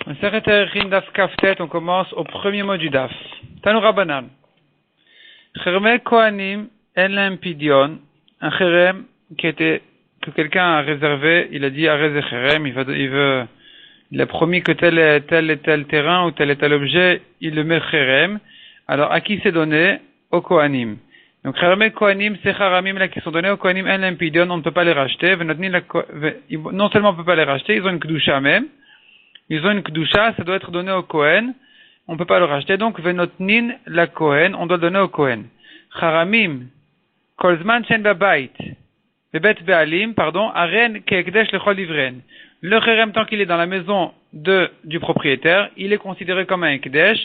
Masechet Erechim Daf Kaftet, on commence au premier mot du Daf. Tanu Rabbanan. Cherem Kohanim en l'impidion, un cherem que quelqu'un a réservé, il a dit arrêtez cherem, il a promis que tel et tel terrain ou tel et tel objet, il le met cherem. Alors à qui c'est donné? Au Kohanim. Donc cherem Kohanim, c'est charamim là qui sont donnés au Kohanim en l'impidion, on ne peut pas les racheter. Non seulement on ne peut pas les racheter, ils ont une kedusha même. Ils ont une kedusha, ça doit être donné au Kohen. On ne peut pas le racheter. Donc, venotnin la Kohen, on doit le donner au Kohen. Charamim, kolzman shen babait, bebet be'alim, aren ke'ekdesh lechol livren. Le cherem, tant qu'il est dans la maison du propriétaire, il est considéré comme un ekdesh.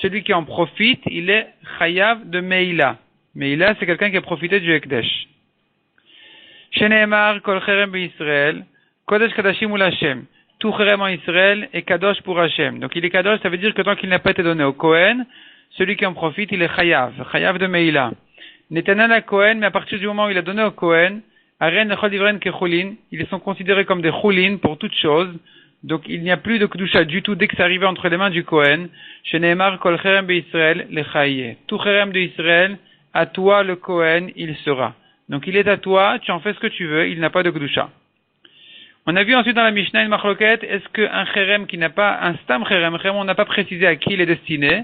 Celui qui en profite, il est chayav de meila. Meila, c'est quelqu'un qui a profité du ekdesh. Sheneemar kol cherem be'Israël, kodesh kadashim ul Hashem. Tout cherem en Israël est kadosh pour Hashem. Donc il est kadosh, ça veut dire que tant qu'il n'a pas été donné au Kohen, celui qui en profite, il est chayav de Meila. Netanel à Kohen, mais à partir du moment où il a donné au Kohen, aren lechol livren kechulin, ils sont considérés comme des chulin pour toute chose. Donc il n'y a plus de kedusha du tout dès que c'est arrivé entre les mains du Kohen. Sheneemar kol cherem beIsraël lechaye. Tout cherem de Israël, à toi le Kohen, il sera. Donc il est à toi, tu en fais ce que tu veux, il n'a pas de kedusha. On a vu ensuite dans la Mishnah une machloket, est-ce qu'un cherem qui n'a pas, un stam cherem, on n'a pas précisé à qui il est destiné,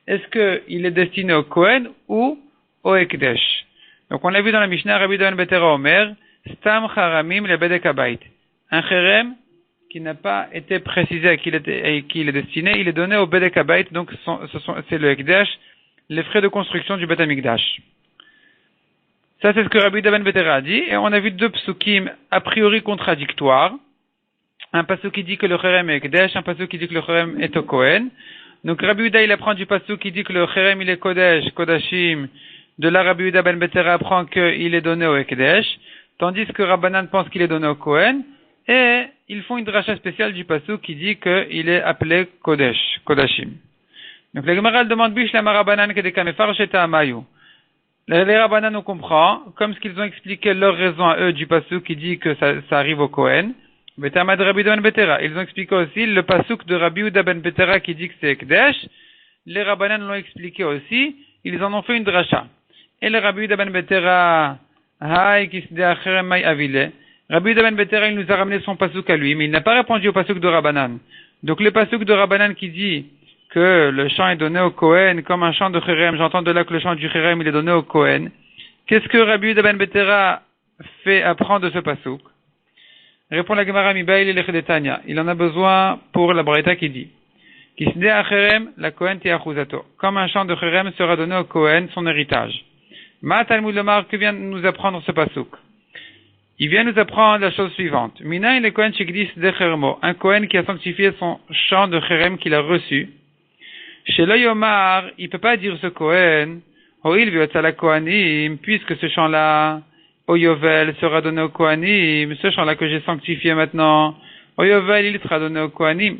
est-ce qu'il est destiné au Kohen ou au Ekdesh? Donc on l'a vu dans la Mishnah, Rabbi Dohan Betera Omer, stam charamim le bedek habayit. Un cherem qui n'a pas été précisé à qui il est destiné, il est donné au bedek habayit, donc c'est le Ekdesh, les frais de construction du Bet Hamikdash. Ça, c'est ce que Rabbi Dohan Betera a dit. Et on a vu deux psukim a priori contradictoires. Un pasuk qui dit que le cherem est Ekdesh, un pasuk qui dit que le cherem est au Kohen. Donc Rabbi Uda, il apprend du pasuk qui dit que le cherem, il est Kodesh, Kodashim. De là, Rabbi Uda ben Betera apprend qu'il est donné au Ekdesh. Tandis que Rabbanan pense qu'il est donné au Kohen. Et ils font une dracha spéciale du pasuk qui dit qu'il est appelé Kodesh, Kodashim. Donc la Gemara demande Bish la Rabbanan kedekamefar sheta amayu. Les Rabbanan, on comprend, comme ce qu'ils ont expliqué leur raison à eux du pasuk qui dit que ça arrive au Kohen. Betamad Rabbi Ben Betera. Ils ont expliqué aussi le pasuk de Rabbi Uda ben Betera qui dit que c'est Ekdesh. Les Rabbanan l'ont expliqué aussi. Ils en ont fait une dracha. Et le Rabbi Uda ben Betera, Hay kisdea cherem may avile. Rabbi Uda ben Betera, il nous a ramené son pasuk à lui, mais il n'a pas répondu au pasuk de Rabbanan. Donc le pasuk de Rabbanan qui dit que le champ est donné au Kohen comme un champ de cherem. J'entends de là que le champ du cherem il est donné au Kohen. Qu'est-ce que Rabbi Uda ben Betera fait apprendre de ce pasuk? Répond la Gemara Mibaïl et l'Echedetania. Il en a besoin pour la Braïta qui dit Kisdea cherem la Kohen tiachuzato. Comme un champ de cherem sera donné au Kohen son héritage. Ma Talmud Lomar, que vient nous apprendre ce pasuk? Il vient nous apprendre la chose suivante. Mina il est Kohen shekdis de chermo. Un Kohen qui a sanctifié son champ de cherem qu'il a reçu. Chez le Yomar, il peut pas dire ce Kohen, Oil v'yotzala Kohanim, puisque ce champ-là, au Yovel, sera donné au Kohanim, ce champ-là que j'ai sanctifié maintenant, au Yovel, il sera donné au Kohanim.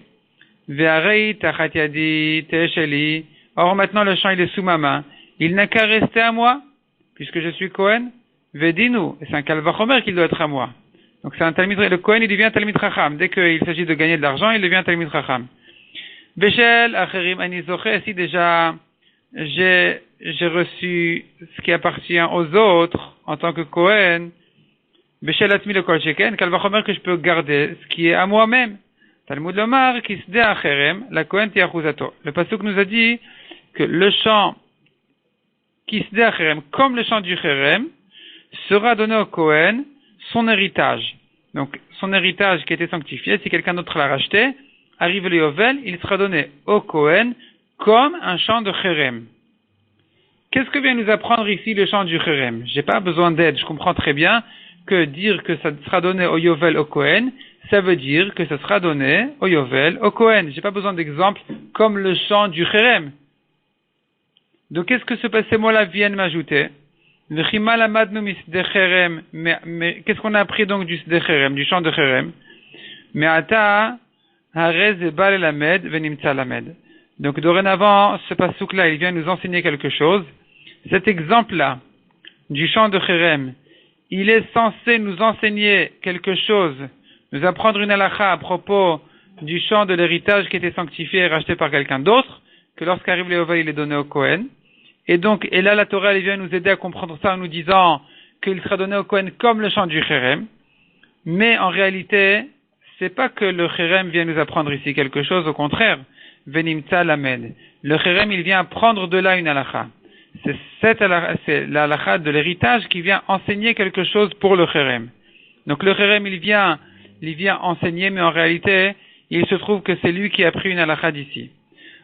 Ve'arei tachat yadi te'esheli. Or maintenant le champ il est sous ma main, il n'a qu'à rester à moi, puisque je suis Kohen. Ve'dinu, et c'est un kalvachomer qu'il doit être à moi. Donc c'est un talmid, le Kohen il devient un talmid chacham. Dès qu'il s'agit de gagner de l'argent, il devient un talmid chacham. Bechel, Acherim, Anizoché, si déjà j'ai reçu ce qui appartient aux autres en tant que Kohen, Bechel Atmi le Kol Sheken, Kalvachomer que je peux garder ce qui est à moi-même. Talmud Lomar, Kisde Acherem, la Kohen Tiachuzato. Le pasuk nous a dit que le champ Kisde Acherem, comme le champ du Cherem, sera donné au Kohen son héritage. Donc son héritage qui a été sanctifié, si quelqu'un d'autre l'a racheté, arrive le Yovel, il sera donné au Kohen comme un champ de Cherem. Qu'est-ce que vient nous apprendre ici le champ du Cherem? J'ai pas besoin d'aide, je comprends très bien que dire que ça sera donné au Yovel au Kohen, ça veut dire que ça sera donné au Yovel au Kohen. J'ai pas besoin d'exemple comme le champ du Cherem. Donc qu'est-ce que ces mots-là viennent m'ajouter? Mais qu'est-ce qu'on a appris donc du Cherem, du champ de Cherem? Mais ata donc dorénavant, ce pasuk-là, il vient nous enseigner quelque chose. Cet exemple-là, du champ de Cherem, il est censé nous enseigner quelque chose, nous apprendre une halakha à propos du champ de l'héritage qui était sanctifié et racheté par quelqu'un d'autre, que lorsqu'arrive le Yovel, il est donné au Kohen. Et donc, et là, la Torah, elle vient nous aider à comprendre ça en nous disant qu'il sera donné au Kohen comme le champ du Cherem. Mais en réalité, c'est pas que le Cherem vient nous apprendre ici quelque chose, au contraire. Venimtza lamed. Le Cherem, il vient apprendre de là une halakha. C'est la halakha de l'héritage qui vient enseigner quelque chose pour le Cherem. Donc le Cherem, il vient enseigner, mais en réalité, il se trouve que c'est lui qui a pris une halakha d'ici.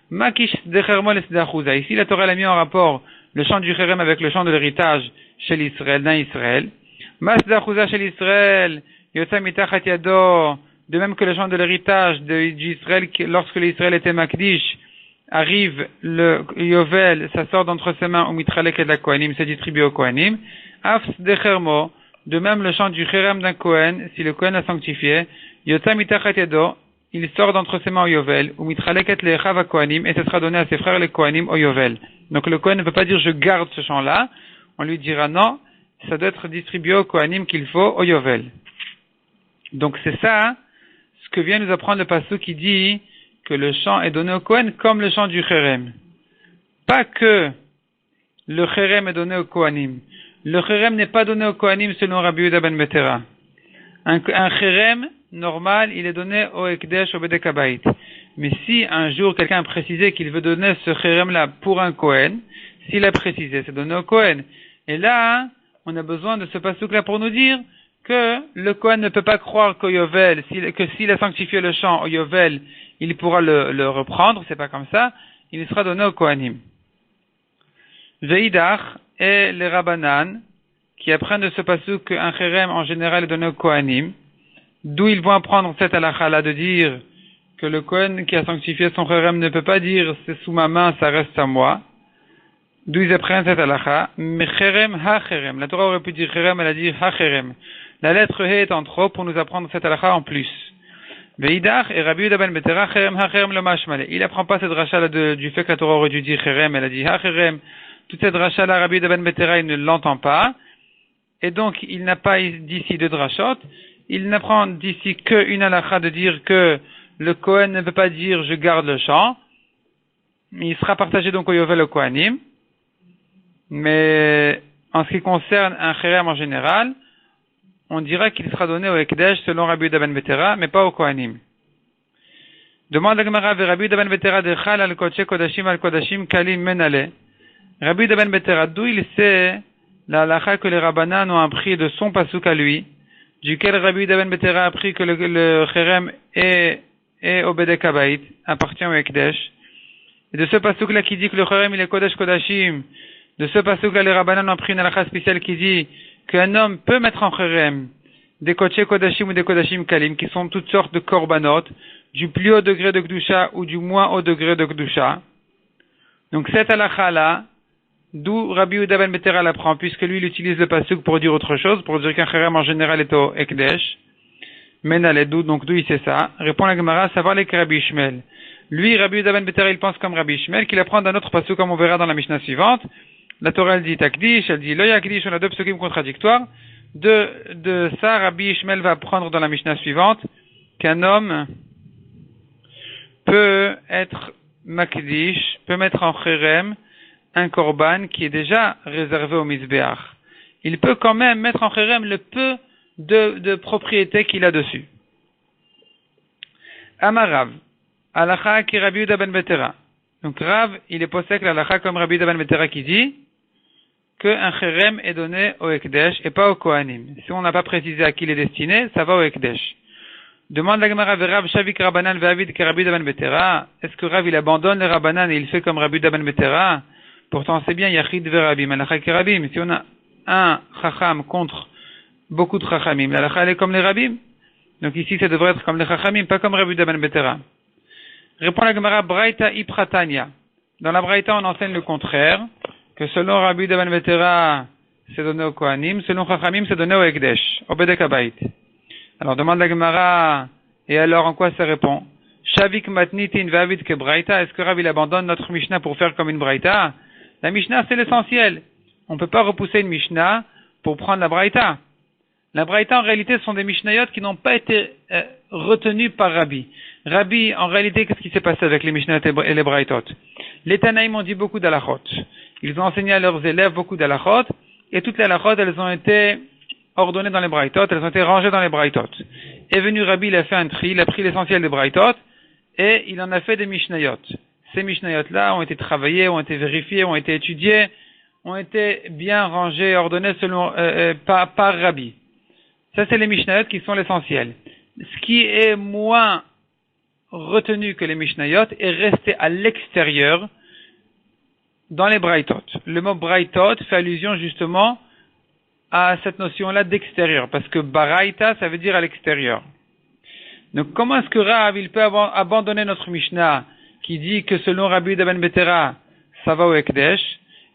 Makish dechermo lesdachuza. Ici, la Torah a mis en rapport le chant du Cherem avec le chant de l'héritage chez l'Israël, dans Israël. Masdachuza chez l'Israël, yotza mitachat yado, de même que le chant de l'héritage d'Israël, lorsque l'Israël était Makdish, arrive le Yovel, ça sort d'entre ses mains, au mitralek et de la Kohanim, c'est distribué au Kohanim. Afs dechermo, de même le chant du Cherem d'un Kohen, si le Kohen a sanctifié, yotza mitachat yado, il sort d'entre ses mains au Yovel, ou mitraleket lechav à Kohanim, et ce sera donné à ses frères les Kohanim au Yovel. Donc le Kohen ne peut pas dire je garde ce chant-là, on lui dira non, ça doit être distribué au Kohanim qu'il faut au Yovel. Donc c'est ça, ce que vient nous apprendre le passage qui dit que le chant est donné au Kohen comme le chant du Cherem. Pas que le Cherem est donné au Kohanim. Le Cherem n'est pas donné au Kohanim selon Rabbi Yehuda ben Betera. Un Cherem normal, il est donné au Ekdesh, au Bedek Habayit. Mais si un jour quelqu'un a précisé qu'il veut donner ce Cherem-là pour un Kohen, s'il a précisé, c'est donné au Kohen. Et là, on a besoin de ce pasuk-là pour nous dire que le Kohen ne peut pas croire qu'au Yovel, que s'il a sanctifié le chant au Yovel, il pourra le reprendre, c'est pas comme ça, il sera donné au Kohanim. Veidach et les Rabbanan, qui apprennent de ce pasuk qu'un Cherem en général est donné au Kohanim, d'où ils vont apprendre cette halakha-là de dire que le Kohen qui a sanctifié son Cherem ne peut pas dire c'est sous ma main, ça reste à moi. D'où ils apprennent cette halakha. Mais Cherem ha-Cherem. La Torah aurait pu dire Cherem, elle a dit ha-Cherem. La lettre He est en trop pour nous apprendre cette halakha en plus. Veidach et Rabbi Yehuda ben Betera Cherem ha-Cherem le mashmale. Il apprend pas cette dracha-là du fait que la Torah aurait dû dire Cherem, elle a dit ha-Cherem. Toute cette dracha-là, Rabbi Yehuda ben Betera, il ne l'entend pas. Et donc, il n'a pas d'ici de drachot. Il n'apprend d'ici qu'une halakha de dire que le Kohen ne peut pas dire je garde le chant. Il sera partagé donc au Yovel au Kohanim. Mais en ce qui concerne un Cherem en général, on dira qu'il sera donné au Ekdesh selon Rabbi Yehuda ben Betera, mais pas au Kohanim. Demande la Gemara vers Rabbi Yehuda ben Betera de Chal al Kodesh Kodashim al Kodashim Kalim Menale. Rabbi Yehuda ben Betera, d'où il sait la halakha que les Rabbanan ont appris de son pasuk à lui, duquel Rabbi Yehuda ben Betera a appris que le Cherem est au Bedek Habayit, appartient au Ekdesh. Et de ce pasuk-là qui dit que le Cherem il est Kodesh Kodashim, de ce pasuk-là les Rabbanan ont pris une halakha spéciale qui dit qu'un homme peut mettre en Cherem des Kodesh Kodashim ou des Kodashim Kalim, qui sont toutes sortes de korbanot, du plus haut degré de Kedusha ou du moins haut degré de Kedusha. Donc cette halakha-là, d'où Rabbi Yehuda ben Betera l'apprend, puisque lui il utilise le pasuk pour dire autre chose, pour dire qu'un Cherem en général est au Ekdesh. Menale, d'où il sait ça. Répond la Gemara, savoir les Rabbi Ishmael. Lui, Rabbi Yehuda ben Betera, il pense comme Rabbi Ishmael, qu'il apprend d'un autre pasuk, comme on verra dans la Mishnah suivante. La Torah, elle dit Takdish, elle dit Lo Yakdish, on a deux psukim contradictoires. De ça, Rabbi Ishmael va apprendre dans la Mishnah suivante qu'un homme peut être Makdish, peut mettre en Cherem un korban qui est déjà réservé au Mizbeach. Il peut quand même mettre en Cherem le peu de propriété qu'il a dessus. Amarav, halakha ki Rabbi Yehuda ben Betera. Donc Rav, il est possède l'halakha comme Rabbi Yehuda ben Betera qui dit qu'un Cherem est donné au Ekdesh et pas au Kohanim. Si on n'a pas précisé à qui il est destiné, ça va au Ekdesh. Demande la Gemara vers Rav Shavik Rabbanan ve'avid que Rabbi Yehuda ben Betera. Est-ce que Rav il abandonne les Rabbanan et il fait comme Rabbi Yehuda ben Betera? Pourtant c'est bien Yachid ve'Rabim, halakha ki Rabim. Si on a un Chacham contre beaucoup de Chachamim, l'halakha elle est comme les Rabim. Donc ici ça devrait être comme les Chachamim, pas comme Rabbi Yehuda ben Betera. Répond la Gemara Braïta Ipratania. Dans la Braïta on enseigne le contraire, que selon Rabbi Yehuda ben Betera c'est donné au Kohanim, selon Chachamim c'est donné au Ekdesh, au Bedek Habayit. Alors demande la Gemara, et alors en quoi ça répond? Shavik matnitin ve'avid ke Braïta, est-ce que Rav il abandonne notre Mishnah pour faire comme une Braïta? La Mishnah c'est l'essentiel. On ne peut pas repousser une Mishnah pour prendre la Braïta. La Braïta en réalité ce sont des Mishnayot qui n'ont pas été retenues par Rabbi. Rabbi, en réalité, qu'est-ce qui s'est passé avec les Mishnayot et les Braithot? Les Tanaïm ont dit beaucoup d'halachot. Ils ont enseigné à leurs élèves beaucoup d'halachot, et toutes les halachot, elles ont été ordonnées dans les Braithot, elles ont été rangées dans les Braithot. Est venu Rabbi, il a fait un tri, il a pris l'essentiel des Braithot, et il en a fait des Mishnayot. Ces Mishnayot-là ont été travaillées, ont été vérifiées, ont été étudiées, ont été bien rangées, ordonnées par Rabbi. Ça, c'est les Mishnayot qui sont l'essentiel. Ce qui est moins retenu que les Mishnayot est resté à l'extérieur dans les Braithot. Le mot Braithot fait allusion justement à cette notion-là d'extérieur, parce que Baraita, ça veut dire à l'extérieur. Donc, comment est-ce que Rav, il peut abandonner notre Mishnah qui dit que selon Rabbi Yehuda ben Betera, ça va au Ekdesh,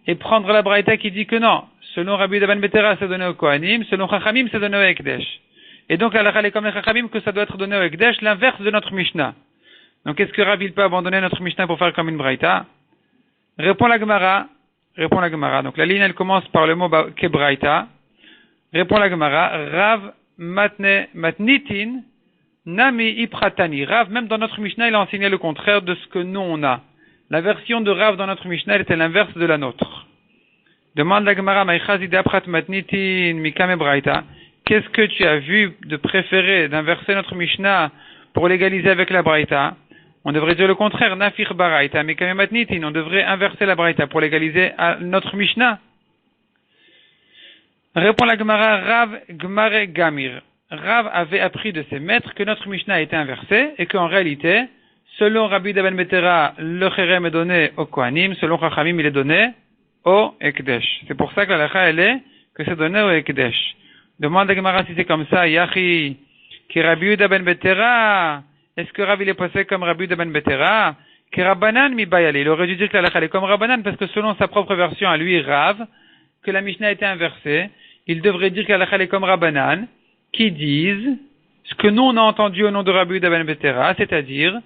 et prendre la Braïta qui dit que non, selon Rabbi Yehuda ben Betera, c'est donné au Kohanim, selon Chachamim, c'est donné au Ekdesh. Et donc, la halakha est comme les Chachamim que ça doit être donné au Ekdesh, l'inverse de notre Mishnah. Donc, est-ce que Rav, il peut abandonner notre Mishnah pour faire comme une Braïta? Répond la Gemara. Donc, la ligne, elle commence par le mot Kebraïta. Répond la Gemara. Rav matnitin nami ipratani. Rav, même dans notre Mishnah, il a enseigné le contraire de ce que nous, on a. La version de Rav dans notre Mishnah, elle était l'inverse de la nôtre. Demande la Gemara, Maïchazida prat matnitin mikame braïta. Qu'est-ce que tu as vu de préférer d'inverser notre Mishnah pour l'égaliser avec la braïta? On devrait dire le contraire, nafir baraita mikame matnitin. On devrait inverser la braïta pour l'égaliser à notre Mishnah. Répond la Gemara, Rav Gmare Gamir. Rav avait appris de ses maîtres que notre Mishnah a été inversée et qu'en réalité, selon Rabbi Yehuda ben Betera, le Cherem est donné au Kohanim, selon Chachamim, il est donné au Ekdesh. C'est pour ça que la halakha, elle est que c'est donné au Ekdesh. Demande à Gemara si c'est comme ça, Yachi, qui Rabbi Yehuda ben Betera, est-ce que Rav il est passé comme Rabbi Yehuda ben Betera? Qui Rabbanan mi bayali. Il aurait dû dire que la halakha est comme Rabbanan parce que selon sa propre version à lui, Rav, que la Mishnah a été inversée, il devrait dire que la halakha est comme Rabbanan, qui disent ce que nous on a entendu au nom de Rabbi Yehuda ben Betera, c'est-à-dire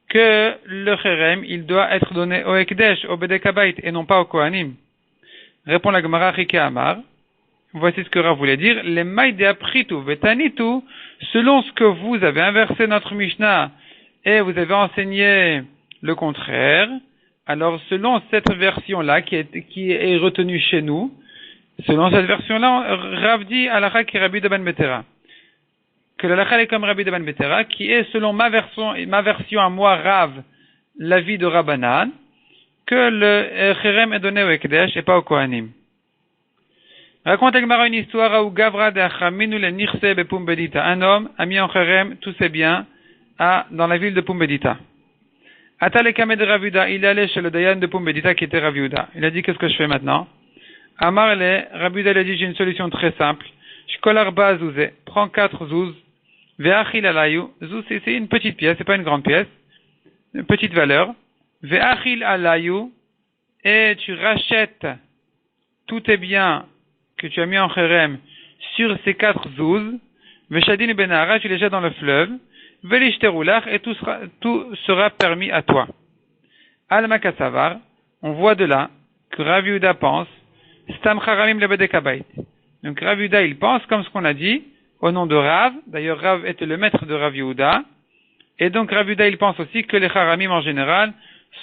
que le Cherem, il doit être donné au Ekdesh, au Bedekabait, et non pas au Kohanim. Répond la Gemara Rike Amar. Voici ce que Rav voulait dire. Les maïde apritu vetanitu, selon ce que vous avez inversé notre Mishnah et vous avez enseigné le contraire, alors selon cette version-là qui est retenue chez nous, selon cette version-là, Rav dit halakha ki Rabbi Yehuda ben Betera. Que la halakha est comme Rabbi Yehuda ben Betera, qui est selon ma version à moi, Rav, l'avis de Rabbanan, que le Cherem est donné au Ekdesh et pas au Kohanim. Raconte la Gemara une histoire où Gavra de Achaminu le Nirse be Pumbedita. Un homme a mis en Cherem tous ses biens dans la ville de Pumbedita. Atale Kame de Rav Yehuda, il est allé chez le Dayan de Pumbedita qui était Rav Yehuda. Il a dit qu'est-ce que je fais maintenant? Amar le, Rav Yehuda a dit j'ai une solution très simple. Shkol arba zouze, prends 4 zouz. Ve'achil alayu, zouz c'est une petite pièce, c'est pas une grande pièce, une petite valeur. Ve'achil alayu, et tu rachètes tous tes biens que tu as mis en Cherem sur ces 4 zouz. Ve'shadin benara, tu les jettes dans le fleuve. Ve'lishterulach, et tout sera permis à toi. Al-Makasavar, on voit de là que Rav Yehuda pense Stam Charamim le Bedekabait. Donc Rav Yehuda, il pense comme ce qu'on a dit au nom de Rav. D'ailleurs, Rav était le maître de Rav Yehuda. Et donc Rav Yehuda, il pense aussi que les Charamim en général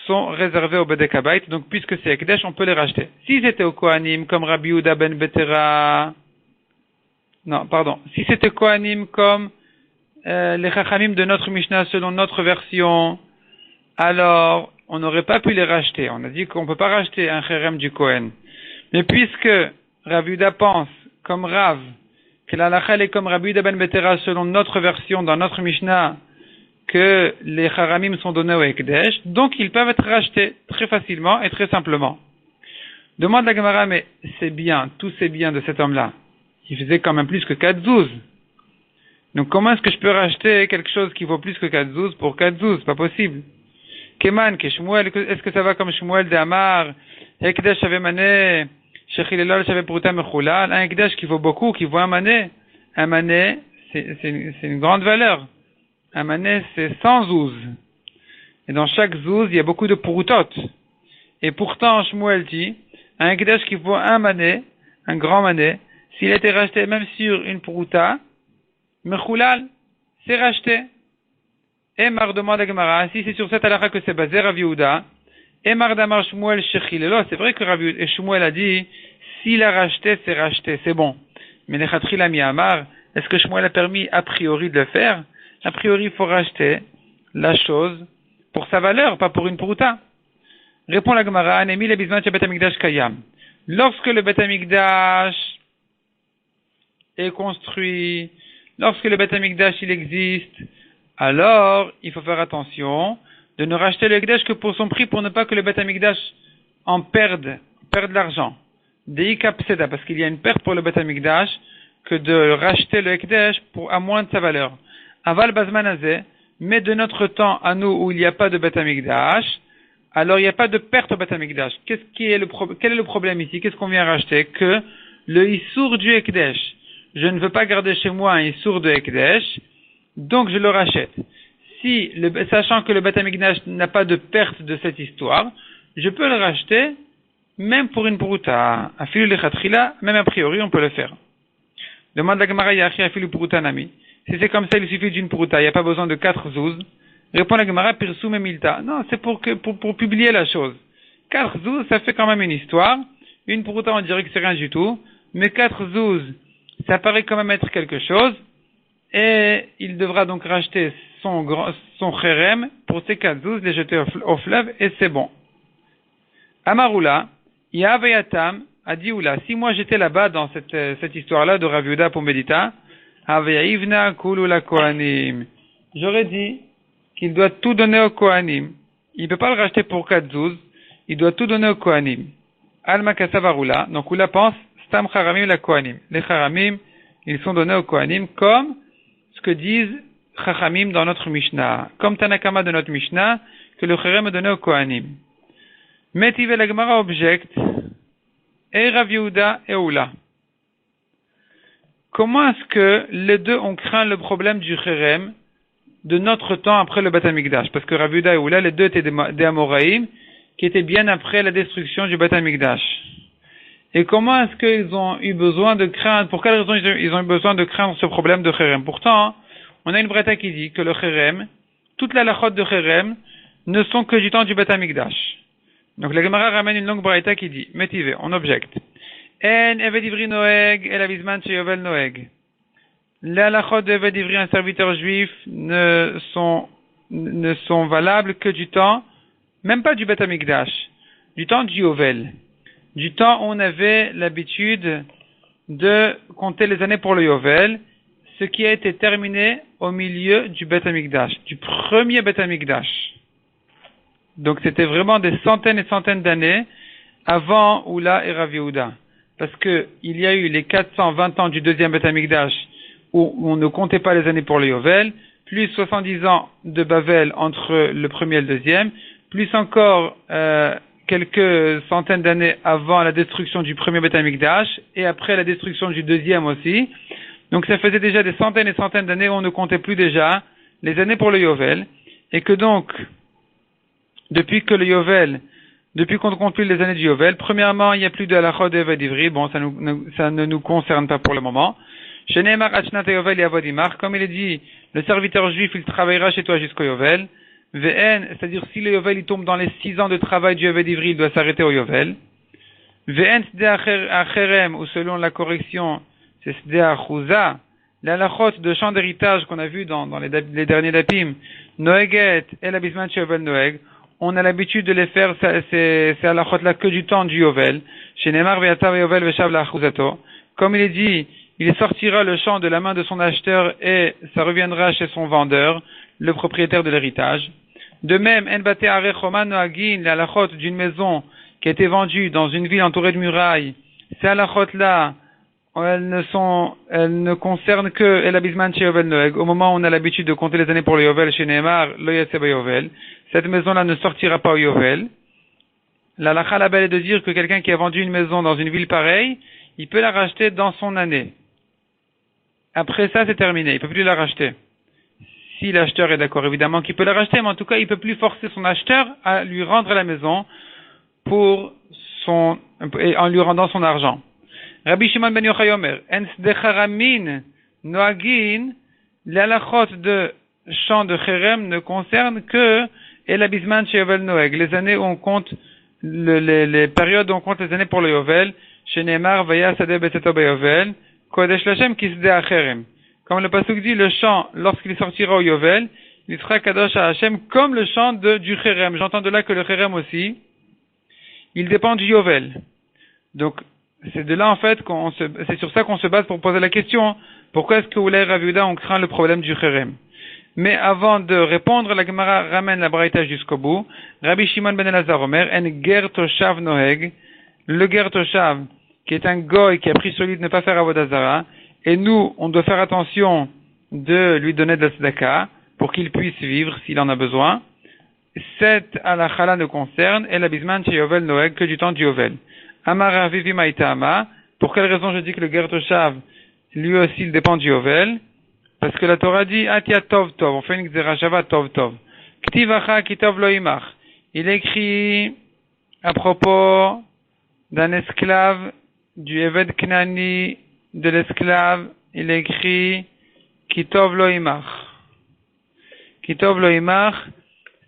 sont réservés au Bedekabait. Donc puisque c'est Ekdesh, on peut les racheter. Si c'était au Kohanim comme Rabbi Yehuda ben Betera, si c'était Kohanim comme les Chachamim de notre Mishnah selon notre version, alors on n'aurait pas pu les racheter. On a dit qu'on ne peut pas racheter un Cherem du Kohen. Mais puisque Rav Yehuda pense, comme Rav, que la halakha est comme Rabbi Yehuda ben Betera selon notre version dans notre Mishnah, que les Charamim sont donnés au Ekdesh, donc ils peuvent être rachetés très facilement et très simplement. Demande la Gemara, mais c'est bien, tous ces biens de cet homme-là, il faisait quand même plus que 4 zouz. Donc comment est-ce que je peux racheter quelque chose qui vaut plus que 4 zouz pour 4 zouz? Pas possible. Keman, ke Shmuel, est-ce que ça va comme Shmuel de Amar, Ekdesh avait mané, Shechilelol avait pruta mechulal, un Ekdesh qui vaut beaucoup, qui vaut un mané. Un mané, c'est une grande valeur. Un mané, c'est 100 zouz. Et dans chaque zouz, il y a beaucoup de prutot. Et pourtant, Shmuel dit, un Ekdesh qui vaut un mané, un grand mané, s'il était racheté même sur une pruta, mechulal, c'est racheté. Emar demande à Gemara, si c'est sur cette halakha que c'est basé, Rav Yehuda, Emar damar Shmuel shechilelo, c'est vrai que Shmuel a dit, s'il a racheté, c'est racheté, c'est bon. Mais les Khatrila mi Amar, est-ce que Shmuel a permis a priori de le faire? A priori, il faut racheter la chose pour sa valeur, pas pour une prouta. Répond la Gemara, Anemi le bisman Bet Hamikdash kayam. Lorsque le Bet Hamikdash est construit, lorsque le Bet Hamikdash il existe, alors il faut faire attention de ne racheter le Ekdesh que pour son prix, pour ne pas que le Bet Hamikdash en perde l'argent. Deikapseda, parce qu'il y a une perte pour le Bet Hamikdash que de racheter le Ekdesh à moins de sa valeur. Aval Bazmanazé, mais de notre temps à nous où il n'y a pas de Bet Hamikdash, alors il n'y a pas de perte au Bet Hamikdash. Quel est le problème ici? Qu'est-ce qu'on vient racheter? Que le Issour du Ekdesh. Je ne veux pas garder chez moi un Issour de Ekdesh, donc je le rachète. Sachant que le Bet Hamikdash n'a pas de perte de cette histoire, je peux le racheter, même pour une prouta. Afilu lechatchila, même a priori, on peut le faire. Demande la Gemara Yachi afilu prouta nami. Si c'est comme ça, il suffit d'une prouta, il n'y a pas besoin de 4 zouz. Répond la Gemara Pirsum et Milta. Non, c'est pour publier la chose. 4 zouz, ça fait quand même une histoire. Une prouta, on dirait que c'est rien du tout. Mais 4 zouz, ça paraît quand même être quelque chose. Et il devra donc racheter son chérem pour ses 4 zouz, les jeter au fleuve, et c'est bon. Amarula, Yahveyatam, a dit oula, si moi j'étais là-bas dans cette histoire-là de Rav Yehuda pour Médita, Haveyaivna kulula kohanim, j'aurais dit qu'il doit tout donner aux kohanim. Il ne peut pas le racheter pour 4 zouz, il doit tout donner aux kohanim. Alma kasavarula, donc oula pense, stam charamim la kohanim. Les charamim, ils sont donnés aux kohanim comme ce que disent chachamim dans notre Mishnah, comme Tanakama de notre Mishnah, que le chérem est donné aux kohanim. Metive la Gemara objecte, et Rav Yehuda et Oula. Comment est-ce que les deux ont craint le problème du chérem de notre temps après le Bet Hamikdash? Parce que Rav Yehuda et Oula, les deux étaient des Amoraïm, qui étaient bien après la destruction du Bet Hamikdash. Et comment est-ce qu'ils ont eu besoin de craindre, pour quelle raison ils ont eu besoin de craindre ce problème de chérem? Pourtant, on a une breta qui dit que le chérem, toute la lachot de chérem, ne sont que du temps du Bet Hamikdash. Donc la Gemara ramène une longue braïta qui dit, Métivé, on objecte. En Eved Ivri Noeg el Abizman Sheyovel Noeg. Les halachot de Eved Ivri, un serviteur juif, ne sont valables que du temps, même pas du Bet Hamikdash, du temps du Yovel. Du temps où on avait l'habitude de compter les années pour le Yovel, ce qui a été terminé au milieu du Bet Hamikdash, du premier Bet Hamikdash. Donc c'était vraiment des centaines et centaines d'années avant Oula et Rav Yehuda. Parce que il y a eu les 420 ans du deuxième Bet Hamikdash où on ne comptait pas les années pour le Yovel, plus 70 ans de Bavel entre le premier et le deuxième, plus encore quelques centaines d'années avant la destruction du premier Bet Hamikdash et après la destruction du deuxième aussi. Donc ça faisait déjà des centaines et centaines d'années où on ne comptait plus déjà les années pour le Yovel, et que donc depuis qu'on ne compte plus les années du Yovel, premièrement, il n'y a plus de halachot de Eved Ivri, bon, ça ne nous concerne pas pour le moment. Sheneemar Achnat Yovel Yavod Imar, comme il est dit, le serviteur juif, il travaillera chez toi jusqu'au Yovel. V'en, c'est-à-dire si le Yovel, il tombe dans les 6 ans de travail du Eved Ivri, il doit s'arrêter au Yovel. V'en Sdea Acherem, ou selon la correction, c'est Sdea Achouza, l'halachot de champ d'héritage qu'on a vu dans les derniers dapim, Noeget, El Abisman Yovel Noeg, on a l'habitude de les faire, ces halachot-là que du temps du Yovel. Chez Neymar Ve'atav Yovel Ve'shav La'achouzato. Comme il est dit, il sortira le champ de la main de son acheteur et ça reviendra chez son vendeur, le propriétaire de l'héritage. De même, En Bate Are Choman Noagin, les halachot d'une maison qui a été vendue dans une ville entourée de murailles, ces halachot-là, elles ne concernent que El Abizman chez Yovel Noeg. Au moment où on a l'habitude de compter les années pour le Yovel, chez Neymar, Lo Yatseba Yovel, cette maison-là ne sortira pas au Yovel. La lacha la belle est de dire que quelqu'un qui a vendu une maison dans une ville pareille, il peut la racheter dans son année. Après ça, c'est terminé. Il peut plus la racheter. Si l'acheteur est d'accord, évidemment qu'il peut la racheter, mais en tout cas, il peut plus forcer son acheteur à lui rendre la maison en lui rendant son argent. Rabbi Shimon ben Yochai Omer, en sdecharamin noagin, l'halachot de champ de Cherem ne concerne que El Bisman chez Yovel Noeg, les années où on compte, les périodes où on compte les années pour le Yovel, chez Neymar, Vaya Sadeh Beteto Yovel, Kodesh Lachem qui se dé à Cherem. Comme le pasuk dit, le champ, lorsqu'il sortira au Yovel, il sera Kadosh à Hachem comme le champ du Cherem. J'entends de là que le Cherem aussi, il dépend du Yovel. Donc, c'est de là en fait c'est sur ça qu'on se base pour poser la question, pourquoi est-ce que Oulay et Rav Yehuda ont craint le problème du Cherem? Mais avant de répondre, la Gemara ramène la braïta jusqu'au bout. Rabbi Shimon ben Elazar Omer, en ger toshav noheg, le ger toshav, qui est un goy qui a pris sur lui de ne pas faire avodah zara, et nous, on doit faire attention de lui donner de la tzedaka, pour qu'il puisse vivre s'il en a besoin. Cette halakha ne concerne, et la bisman chez Yovel Noeg, que du temps du Yovel. Amara vivi maïtama, pour quelle raison je dis que le ger toshav, lui aussi, il dépend du Yovel? Parce que la Torah dit, Atia Tov Tov, on fait une Xerashava Tov Tov. Ktivacha Kitov Lo Imach. Il écrit à propos d'un esclave, du Eved Knani, de l'esclave, il écrit Kitov Lo Imach. Kitov Lo Imach,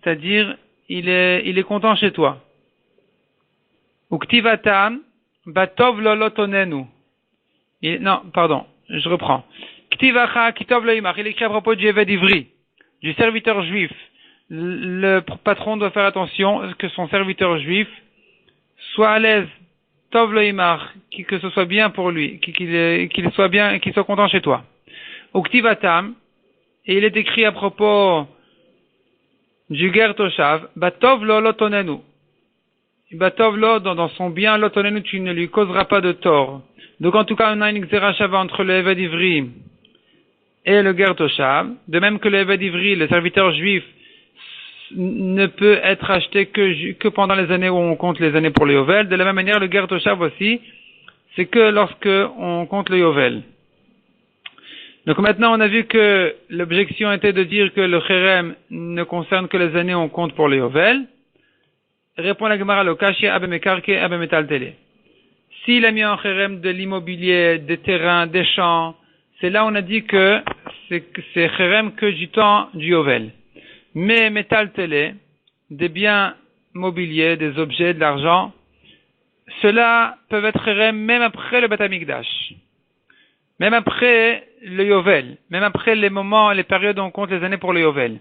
c'est-à-dire, il est content chez toi. Ou Ktivatam, Batov Lo Lotonenu. Non, pardon, je reprends. Ktivacha, Kitov Loimach, il écrit à propos du Eved Ivri, du serviteur juif. Le patron doit faire attention que son serviteur juif soit à l'aise, Tov Loimach, que ce soit bien pour lui, qu'il soit bien, qu'il soit content chez toi. Ou Ktivatam, et il est écrit à propos du Ger Toshav, Batov Lo Lotonenu. Batov Lo, dans son bien, Lotonenu, tu ne lui causeras pas de tort. Donc en tout cas, on a une Xerashava entre le Eved Ivri et le ger toshav, de même que le Eved Ivri, le serviteur juif, ne peut être acheté que pendant les années où on compte les années pour le Yovel. De la même manière, le ger toshav aussi, c'est que lorsque on compte le Yovel. Donc maintenant, on a vu que l'objection était de dire que le Cherem ne concerne que les années où on compte pour le Yovel. Répond la Gemara, le Kashia abemekarke abemetaltele. S'il a mis en Cherem de l'immobilier, des terrains, des champs, c'est là où on a dit que c'est Cherem que du temps du Yovel. Mais métal télé, des biens mobiliers, des objets, de l'argent, ceux-là peuvent être Cherem même après le Beth Amikdash. Même après le Yovel. Même après les moments, les périodes où on compte les années pour le Yovel.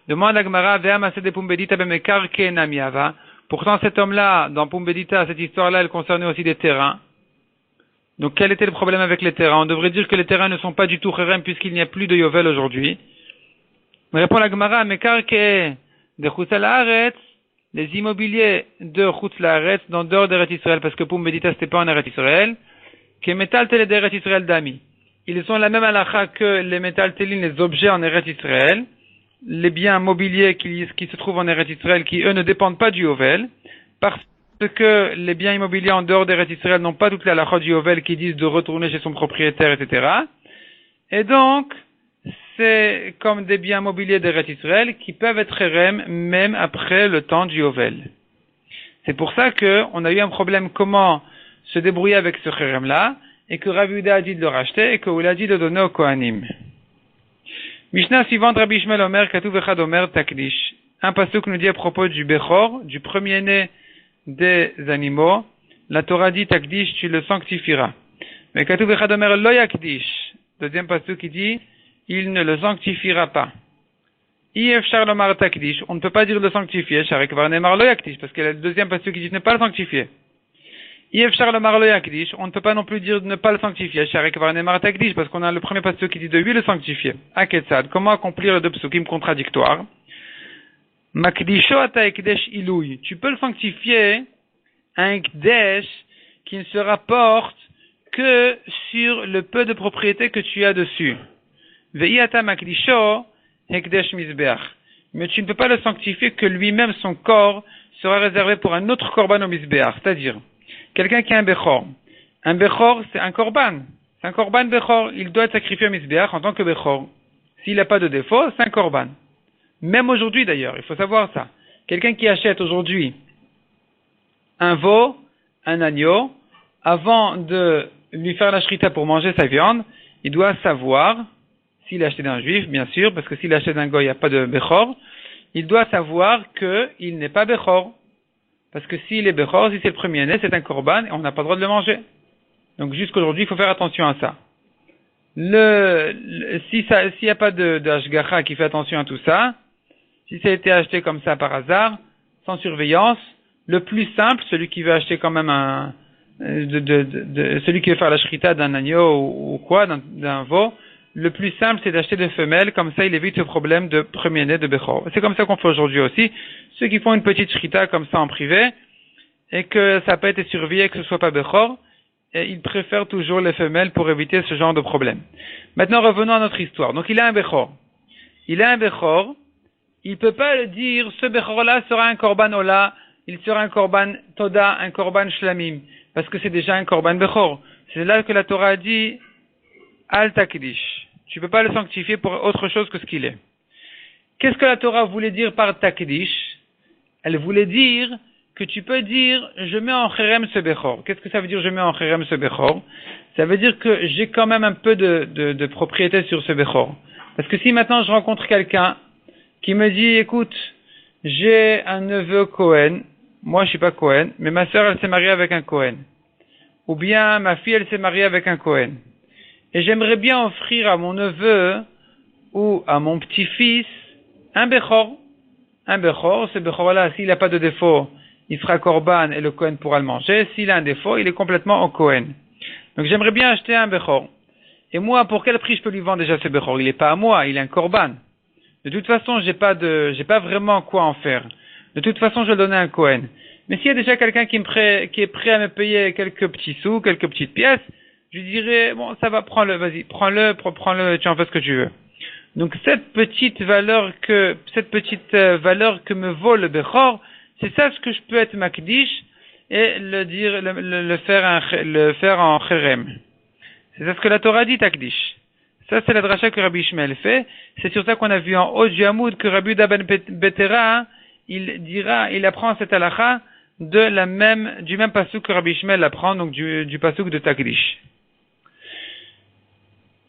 Demande la Gemara, Ve'amasede Pumbedita bemekarke namiava. Pourtant cet homme-là, dans Pumbedita, cette histoire-là, elle concernait aussi des terrains. Donc quel était le problème avec les terrains? On devrait dire que les terrains ne sont pas du tout Cherem puisqu'il n'y a plus de Yovel aujourd'hui. Mais répond la Gemara, Mekarke de Chutz La'aretz, les immobiliers de Chutz La'aretz, dans dehors d'Eretz Israël, parce que Pumbedita c'était pas en Eretz Israël, que Metal Tele d'Eretz Israël d'Ami. Ils ont la même halakha que les Metal Telin, les objets en Eretz Israël, les biens mobiliers qui se trouvent en Eretz Israël, qui eux ne dépendent pas du Yovel, parce que les biens immobiliers en dehors d'Eretz Israël n'ont pas toutes les halachot du Yovel qui disent de retourner chez son propriétaire, etc. Et donc, c'est comme des biens mobiliers d'Eretz Israël qui peuvent être Cherem même après le temps du Yovel. C'est pour ça qu'on a eu un problème comment se débrouiller avec ce Cherem-là, et que Rav Yehuda a dit de le racheter, et que Oula a dit de donner au Kohanim. Mishnah suivante, Rabbi Ishmael Omer, Katuv Echad Omer Takdish. Un pasuk nous dit à propos du Bechor, du premier-né des animaux, la Torah dit Takdish, tu le sanctifieras. Mais Katuv Echad Omer Lo Yakdish, deuxième pasuk qui dit, il ne le sanctifiera pas. If Charlomar Takdish, on ne peut pas dire le sanctifier, Sharek Varnemar Lo Yakdish, parce que le deuxième pasuk qui dit ne pas le sanctifier. If Charlomar Lo Yakdish, on ne peut pas non plus dire de ne pas le sanctifier, Sharek Varnemar Takdish, parce qu'on a le premier pasuk qui dit de lui le sanctifier. Aketsad, comment accomplir les deux psukim contradictoires? Makdisho ata ekdesh ilouy. Tu peux le sanctifier un ekdesh qui ne se rapporte que sur le peu de propriété que tu as dessus. Ve'iyata makdisho ekdesh mizbeach. Mais tu ne peux pas le sanctifier que lui-même, son corps, sera réservé pour un autre korban au mizbeach. C'est-à-dire, quelqu'un qui a un bechor. Un bechor, c'est un korban. C'est un korban bechor. Il doit être sacrifié au mizbeach en tant que bechor. S'il n'a pas de défaut, c'est un korban. Même aujourd'hui d'ailleurs, il faut savoir ça. Quelqu'un qui achète aujourd'hui un veau, un agneau, avant de lui faire la shrita pour manger sa viande, il doit savoir s'il a acheté d'un juif, bien sûr, parce que s'il a acheté d'un goy, il n'y a pas de Bechor, il doit savoir qu'il n'est pas Bechor. Parce que s'il est Bechor, si c'est le premier-né, c'est un korban et on n'a pas le droit de le manger. Donc jusqu'aujourd'hui, il faut faire attention à ça. S'il n'y a pas de Hashgacha qui fait attention à tout ça, si ça a été acheté comme ça par hasard, sans surveillance, le plus simple, celui qui veut acheter quand même celui qui veut faire la shrita d'un agneau ou quoi, d'un veau, le plus simple c'est d'acheter des femelles, comme ça il évite ce problème de premier-né de Bechor. C'est comme ça qu'on fait aujourd'hui aussi. Ceux qui font une petite shrita comme ça en privé, et que ça n'a pas été surveillé, que ce soit pas Bechor, et ils préfèrent toujours les femelles pour éviter ce genre de problème. Maintenant revenons à notre histoire. Donc il a un Bechor. Il ne peut pas le dire, ce Bechor-là sera un korban Ola, il sera un korban Toda, un korban Shlamim, parce que c'est déjà un korban Bechor. C'est là que la Torah a dit, Al Takdish. Tu ne peux pas le sanctifier pour autre chose que ce qu'il est. Qu'est-ce que la Torah voulait dire par Takdish? Elle voulait dire que tu peux dire, je mets en Cherem ce Bechor. Qu'est-ce que ça veut dire, je mets en Cherem ce Bechor? Ça veut dire que j'ai quand même un peu de propriété sur ce Bechor. Parce que si maintenant je rencontre quelqu'un qui me dit, écoute, j'ai un neveu Cohen, moi je suis pas Cohen, mais ma sœur elle s'est mariée avec un Cohen. Ou bien ma fille elle s'est mariée avec un Cohen. Et j'aimerais bien offrir à mon neveu ou à mon petit-fils un Bechor. Un Bechor, ce Bechor-là, s'il n'a pas de défaut, il sera Korban et le Cohen pourra le manger. S'il a un défaut, il est complètement au Cohen. Donc j'aimerais bien acheter un Bechor. Et moi, pour quel prix je peux lui vendre déjà ce Bechor? Il n'est pas à moi, il est un Korban. De toute façon, j'ai pas vraiment quoi en faire. De toute façon, je vais le donner à un Cohen. Mais s'il y a déjà quelqu'un qui est prêt à me payer quelques petits sous, quelques petites pièces, je lui dirais, bon, ça va, prends-le, vas-y, prends-le, tu en fais ce que tu veux. Donc, cette petite valeur que me vaut le Bechor, c'est ça ce que je peux être Makdish et le faire en Cherem. C'est ça ce que la Torah dit, Takdish. Ça, c'est la dracha que Rabbi Ishmael fait. C'est sur ça qu'on a vu en haut du Hamoud que Rabbi Uda ben Betera, il apprend cette halakha du même pasuk que Rabbi Ishmael apprend, donc du pasuk de Takdish.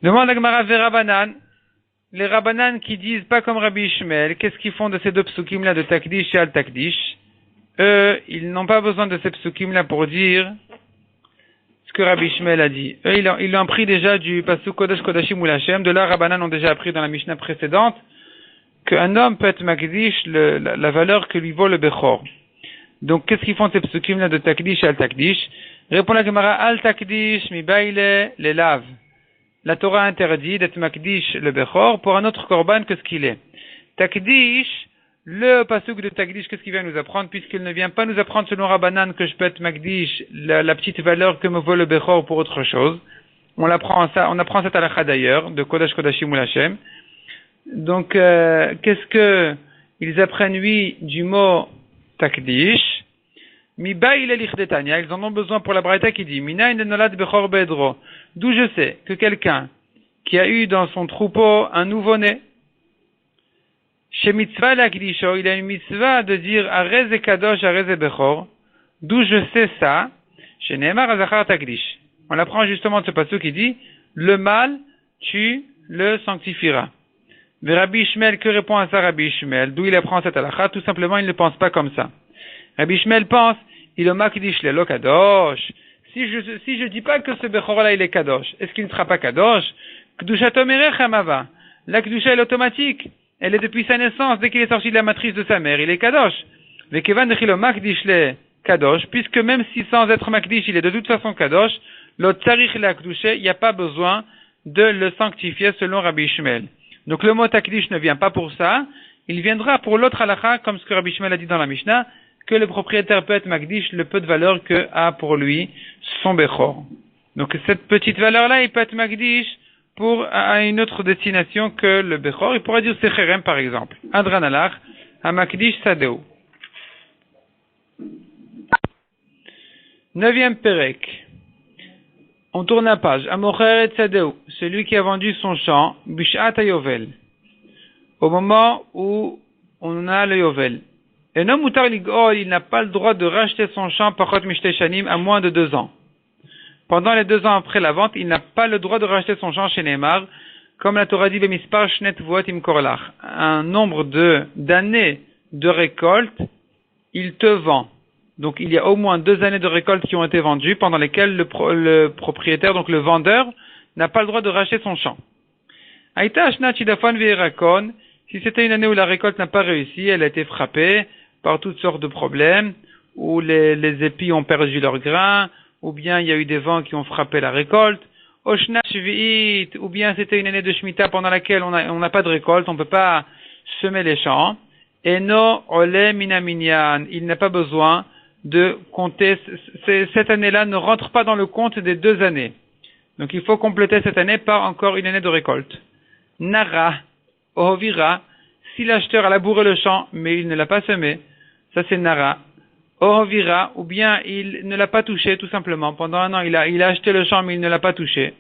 Demande la Gemara vers Rabbanan. Les Rabbanan qui disent pas comme Rabbi Ishmael, qu'est-ce qu'ils font de ces deux psukim là de Takdish et Al Takdish? Eux, ils n'ont pas besoin de ces psukim là pour dire ce que Rabbi Ishmael a dit. Eux, ils l'ont pris déjà du pasuk Kodesh Kodashim ou Hashem. De là, Rabbanan ont déjà appris dans la Mishnah précédente qu'un homme peut être Makdish la valeur que lui vaut le Bechor. Donc, qu'est-ce qu'ils font ces psukim là de Takdish et Al Takdish? Répond la Gemara, Al Takdish mi baile les laves. La Torah interdit d'être Makdish le Bechor pour un autre korban que ce qu'il est. Takdish, le pasuk de Takdish, qu'est-ce qu'il vient nous apprendre? Puisqu'il ne vient pas nous apprendre selon Rabbanan que je peux être Makdish la petite valeur que me vaut le Bechor pour autre chose. On apprend cette halakha d'ailleurs, de Kodesh Kodashim ou Hashem. Donc, qu'est-ce que ils apprennent, oui, du mot Takdish? Mi baile l'ichdetania, ils en ont besoin pour la braïta qui dit Minayin nolad bechor bedro. D'où je sais que quelqu'un qui a eu dans son troupeau un nouveau-né, chez mitzvah l'akdisho, il a une mitzvah de dire arez et kadosh, arez et bechor. D'où je sais ça? Chez Neymar azachar takdish. On apprend justement de ce passage qui dit le mâle, tu le sanctifieras. Mais Rabbi Ishmael, que répond à ça Rabbi Ishmael? D'où il apprend cette halakha? Tout simplement, il ne pense pas comme ça. Rabbi Ishmael pense, il est makdish le kadosh. Si je dis pas que ce Bechor-là, il est kadosh, est-ce qu'il ne sera pas kadosh? Kdushato merechamava. La kdusha est automatique. Elle est depuis sa naissance, dès qu'il est sorti de la matrice de sa mère, il est kadosh. Vekevan dechilo makdish le kadosh, puisque même si sans être makdish, il est de toute façon kadosh, le tsarich la kdusha, il n'y a pas besoin de le sanctifier selon Rabbi Ishmael. Donc le mot takdish ne vient pas pour ça, il viendra pour l'autre halakha, comme ce que Rabbi Ishmael a dit dans la Mishnah, que le propriétaire peut être Makdish le peu de valeur que a pour lui son Bechor. Donc cette petite valeur-là, il peut être Makdish à une autre destination que le Bechor. Il pourrait dire Secherem par exemple. Adranalach, à Makdish Sadeu. 9e Perek. On tourne la page. Amocher et Sadeu, celui qui a vendu son champ, Bishat Yovel. Au moment où on a le Yovel. Un homme mutar ligol, il n'a pas le droit de racheter son champ pachot mishtei shanim à moins de 2 ans. Pendant les 2 ans après la vente, il n'a pas le droit de racheter son champ chez Neymar, comme la Torah dit, Bemispar Shnet Vuot Im Korlach, un nombre d'années de récolte, il te vend. Donc il y a au moins 2 années de récolte qui ont été vendues, pendant lesquelles le propriétaire, donc le vendeur, n'a pas le droit de racheter son champ. Aïta Ashna Chidafon Ve'erakon, si c'était une année où la récolte n'a pas réussi, elle a été frappée par toutes sortes de problèmes, où les épis ont perdu leurs grains, ou bien il y a eu des vents qui ont frappé la récolte, Oshna Shvi'it, ou bien c'était une année de Shemitah pendant laquelle on n'a pas de récolte, on ne peut pas semer les champs, Eno Ole Minaminyan, il n'a pas besoin de compter, cette année-là ne rentre pas dans le compte des 2 années. Donc il faut compléter cette année par encore une année de récolte. Nara, Ohovira, si l'acheteur a labouré le champ, mais il ne l'a pas semé, ça c'est Nara. Ohovira, ou bien il ne l'a pas touché tout simplement. Pendant 1 an, il a acheté le champ, mais il ne l'a pas touché.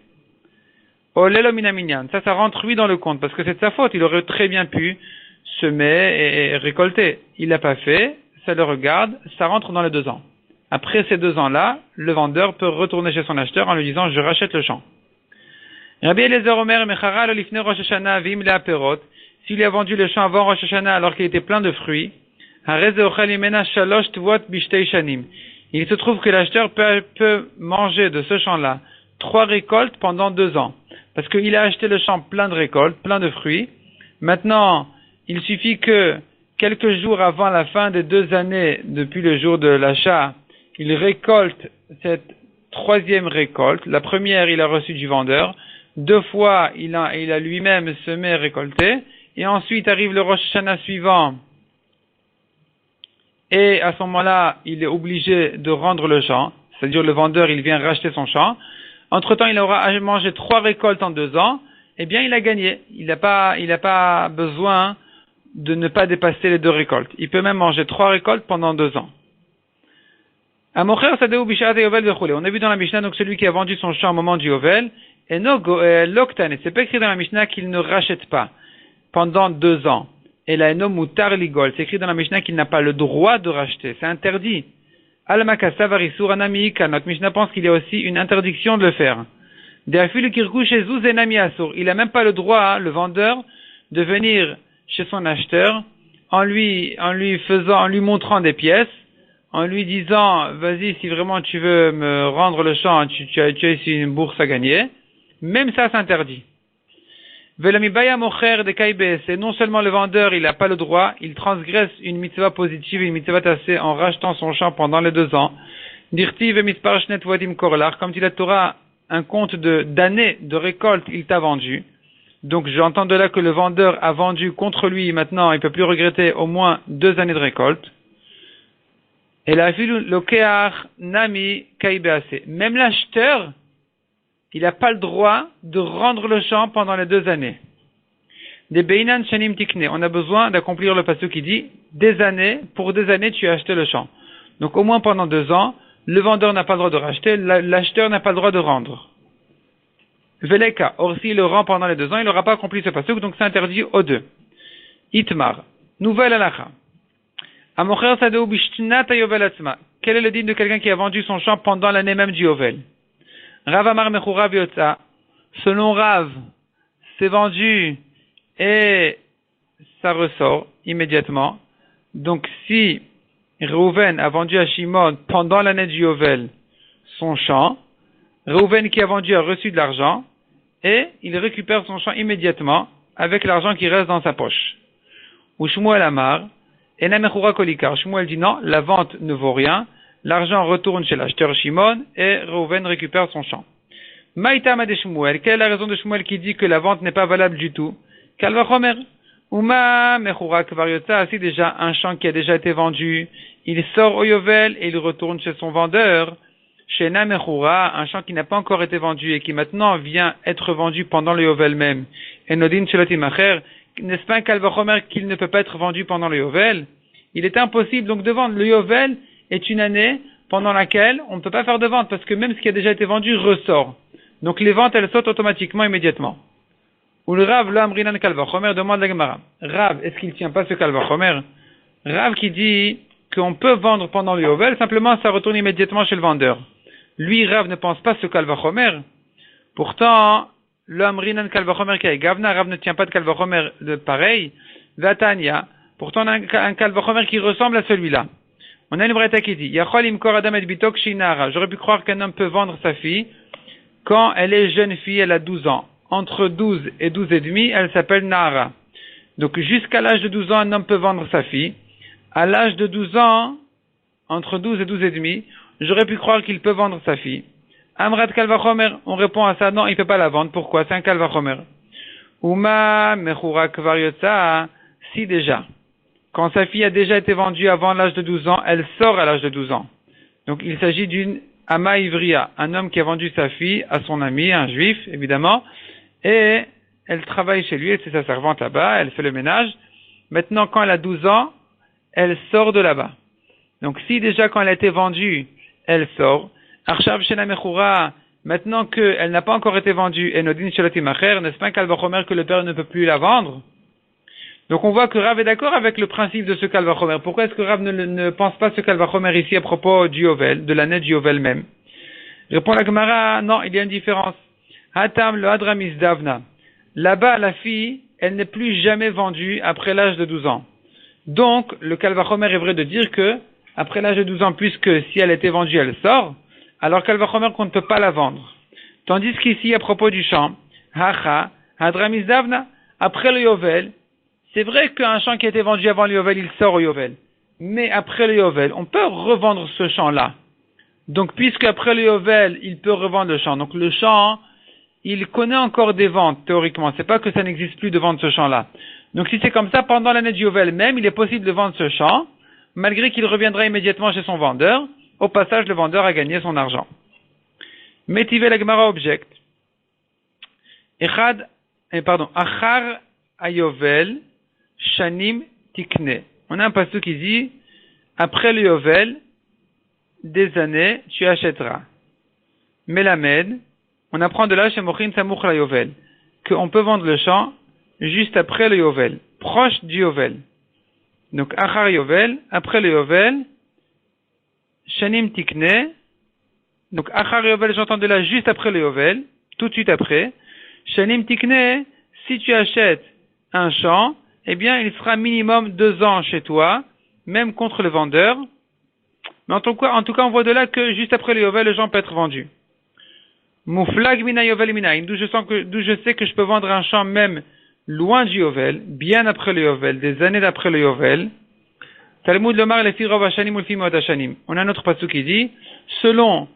Olelo Minaminyan, ça rentre lui dans le compte, parce que c'est de sa faute, il aurait très bien pu semer et récolter. Il l'a pas fait, ça le regarde, ça rentre dans les 2 ans. Après ces 2 ans-là, le vendeur peut retourner chez son acheteur en lui disant je rachète le champ. Rabbi Eliezer Omer Mechara lo lifnei Rosh Hashanah v'im le'aperot, s'il a vendu le champ avant Rosh Hashanah alors qu'il était plein de fruits, harez ze'ochel mimena shalosh tvot bishtei shanim. Il se trouve que l'acheteur peut manger de ce champ-là 3 récoltes pendant 2 ans. Parce qu'il a acheté le champ plein de récoltes, plein de fruits. Maintenant, il suffit que quelques jours avant la fin des 2 années depuis le jour de l'achat, il récolte cette 3e récolte. La première, il a reçu du vendeur. 2 fois, il a lui-même semé et récolté. Et ensuite arrive le Rosh Hashanah suivant. Et à ce moment-là, il est obligé de rendre le champ. C'est-à-dire le vendeur, il vient racheter son champ. Entre-temps, il aura mangé 3 récoltes en 2 ans. Eh bien, il a gagné. Il n'a pas besoin de ne pas dépasser les 2 récoltes. Il peut même manger 3 récoltes pendant 2 ans. On a vu dans la Mishnah, donc celui qui a vendu son champ au moment du Yovel, et l'Oktane, c'est pas écrit dans la Mishnah qu'il ne rachète pas pendant 2 ans. Et la Eno Mutar Ligol, c'est écrit dans la Mishnah qu'il n'a pas le droit de racheter, c'est interdit. Al-Makasa Varisur Anamika, notre Mishnah pense qu'il y a aussi une interdiction de le faire. Il n'a même pas le droit, le vendeur, de venir chez son acheteur en lui montrant des pièces, en lui disant, vas-y, si vraiment tu veux me rendre le champ, tu as ici une bourse à gagner. Même ça, c'est interdit. Et non seulement le vendeur, il n'a pas le droit, il transgresse une mitzvah positive, une mitzvah tassée en rachetant son champ pendant les 2 ans. Comme dit la Torah, un compte d'années de récolte, il t'a vendu. Donc j'entends de là que le vendeur a vendu contre lui, maintenant il peut plus regretter au moins 2 années de récolte. Et la lokeach nami kaibease. Même l'acheteur, il n'a pas le droit de rendre le champ pendant les 2 années. Des beinan shanim tikne. On a besoin d'accomplir le passage qui dit pour des années tu as acheté le champ. Donc au moins pendant 2 ans, le vendeur n'a pas le droit de racheter, l'acheteur n'a pas le droit de rendre. Veleka. Or s'il le rend pendant les 2 ans, il n'aura pas accompli ce passage, donc c'est interdit aux 2. Itmar. Nouvelle halakha. Quel est le digne de quelqu'un qui a vendu son champ pendant l'année même du Yovel? Rav Amar Mechura Viotza. Selon Rav, c'est vendu et ça ressort immédiatement. Donc si Reuven a vendu à Shimon pendant l'année du Yovel son champ, Reuven qui a vendu a reçu de l'argent et il récupère son champ immédiatement avec l'argent qui reste dans sa poche. Ou Shmuel Amar. Shmuel dit non, la vente ne vaut rien, l'argent retourne chez l'acheteur Shimon et Reuven récupère son champ. Maïtama de Shmuel, quelle est la raison de Shmuel qui dit que la vente n'est pas valable du tout? Kalvachomer. Uma mechura kvariotza, si déjà un champ qui a déjà été vendu, il sort au Yovel et il retourne chez son vendeur. Shena mechura, un champ qui n'a pas encore été vendu et qui maintenant vient être vendu pendant le Yovel même. Et Nodin Shelotimacher, n'est-ce pas un Kalvachomer qu'il ne peut pas être vendu pendant le Yovel? Il est impossible donc de vendre. Le Yovel est une année pendant laquelle on ne peut pas faire de vente parce que même ce qui a déjà été vendu ressort. Donc les ventes elles sautent automatiquement immédiatement. Ou le Rav l'Amrinan Kalvachomer demande la Gemara. Rav, est-ce qu'il ne tient pas ce Kalvachomer? Rav qui dit qu'on peut vendre pendant le Yovel, simplement ça retourne immédiatement chez le vendeur. Lui, Rav ne pense pas ce Kalvachomer. Pourtant, le amrinan kalvachomer kai gavna, Rav ne tient pas de kalvachomer de pareil, vatania, pourtant on a un kalvachomer qui ressemble à celui-là. On a une braïta qui dit, Yachol imkor adam et bitok shinara. J'aurais pu croire qu'un homme peut vendre sa fille quand elle est jeune fille, elle a 12 ans. Entre 12 et 12 et demi, elle s'appelle Nara. Donc jusqu'à l'âge de 12 ans, un homme peut vendre sa fille. À l'âge de 12 ans, entre 12 et 12 et demi, j'aurais pu croire qu'il peut vendre sa fille. Amrat kalvachomer, on répond à ça, non, il peut pas la vendre. Pourquoi? C'est un kalvachomer. Uma mechura kvar yotza, si déjà. Quand sa fille a déjà été vendue avant l'âge de 12 ans, elle sort à l'âge de 12 ans. Donc il s'agit d'une Ama Ivria, un homme qui a vendu sa fille à son ami, un juif, évidemment, et elle travaille chez lui, c'est sa servante là-bas, elle fait le ménage. Maintenant, quand elle a 12 ans, elle sort de là-bas. Donc si déjà quand elle a été vendue, elle sort, Arshav Shena Mechura, maintenant qu'elle n'a pas encore été vendue, Enodin Shalotim Acher, n'est-ce pas un kalvachomer que le père ne peut plus la vendre? Donc on voit que Rav est d'accord avec le principe de ce kalvachomer. Pourquoi est-ce que Rav ne pense pas ce kalvachomer ici à propos du Yovel, de l'année du Yovel même? Répond la Gemara, non, il y a une différence. Hatam le Hadramis Davna. Là-bas, la fille, elle n'est plus jamais vendue après l'âge de 12 ans. Donc, le kalvachomer est vrai de dire que, après l'âge de 12 ans, puisque si elle était vendue, elle sort, alors kalvachomer qu'on ne peut pas la vendre. Tandis qu'ici, à propos du champ, Hacha, Hadramis Davna, après le Yovel, c'est vrai qu'un champ qui a été vendu avant le Yovel, il sort au Yovel. Mais après le Yovel, on peut revendre ce champ-là. Donc, puisque après le Yovel, il peut revendre le champ. Donc, le champ, il connaît encore des ventes, théoriquement. C'est pas que ça n'existe plus de vendre ce champ-là. Donc, si c'est comme ça, pendant l'année du Yovel même, il est possible de vendre ce champ, malgré qu'il reviendra immédiatement chez son vendeur. Au passage, le vendeur a gagné son argent. Métivé la Gemara object. Achar ayovel, shanim tikne. On a un passage qui dit, après le Yovel, des années, tu achèteras. Melamed, on apprend de là chez Mochin Samuch la Yovel, qu'on peut vendre le champ juste après le Yovel, proche du Yovel. Donc, Achar Yovel, après le Yovel, Shanim Tikne, donc Achar Yovel, j'entends de là juste après le Yovel, tout de suite après. Shanim Tikne, si tu achètes un champ, eh bien, il sera minimum 2 ans chez toi, même contre le vendeur. Mais en tout cas, on voit de là que juste après le Yovel, le champ peut être vendu. Mouflag mina Yovel minaïn, d'où je sais que je peux vendre un champ même loin du Yovel, bien après le Yovel, des années d'après le Yovel. Talmud Lomar lefi Rov Hashanim ou lefi Mot Hashanim. On a un autre passage qui dit, selon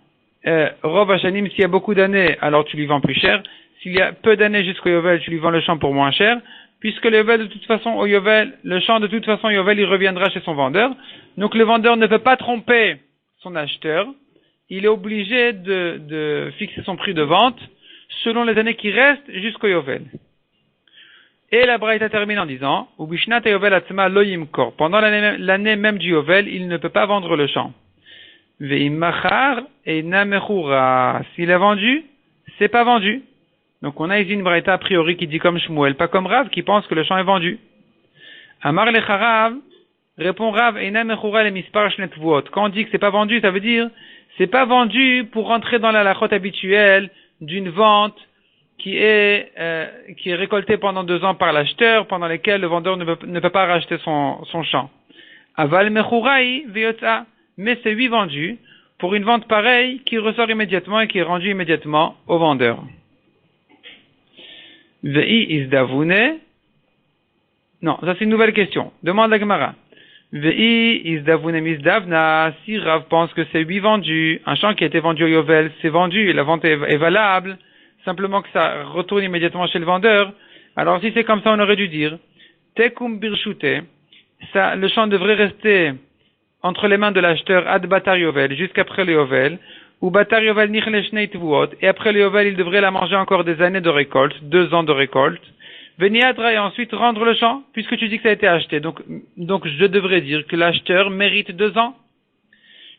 Rov Hashanim, s'il y a beaucoup d'années, alors tu lui vends plus cher. S'il y a peu d'années jusqu'au Yovel, tu lui vends le champ pour moins cher. Puisque le Yovel, de toute façon, au Yovel, le champ, de toute façon, Yovel, il reviendra chez son vendeur. Donc, le vendeur ne peut pas tromper son acheteur. Il est obligé de fixer son prix de vente selon les années qui restent jusqu'au Yovel. Et la Braïta termine en disant, Ubishnat Yovel atzma lo yimkor. Pendant l'année même du Yovel, il ne peut pas vendre le champ. Ve'im machar eina mechura. S'il a vendu, c'est pas vendu. Donc on a ici une braïta a priori qui dit comme Shmuel, pas comme Rav qui pense que le champ est vendu. Amar lecharav, répond Rav, eina mechura le mispar shnet tvuot. Quand on dit que c'est pas vendu, ça veut dire c'est pas vendu pour rentrer dans la halachot habituelle d'une vente qui est récoltée pendant 2 ans par l'acheteur, pendant lesquels le vendeur ne peut pas racheter son champ. Aval mechurai veyotza, mais c'est lui vendu pour une vente pareille qui ressort immédiatement et qui est rendue immédiatement au vendeur. Vei isdavune. Non, ça c'est une nouvelle question. Demande la Gemara. Vei isdavune misdavna. Si Rav pense que c'est lui vendu, un champ qui a été vendu au Yovel, c'est vendu et la vente est valable, simplement que ça retourne immédiatement chez le vendeur. Alors si c'est comme ça, on aurait dû dire Tekum birshute. Ça, le champ devrait rester entre les mains de l'acheteur ad batar Yovel, jusqu'après le Yovel. Ou batar Yovel nichle shnei tvuot, et après le Yovel, il devrait la manger encore des années de récolte, 2 ans de récolte. Veniadra, et ensuite rendre le champ, puisque tu dis que ça a été acheté. Donc je devrais dire que l'acheteur mérite 2 ans.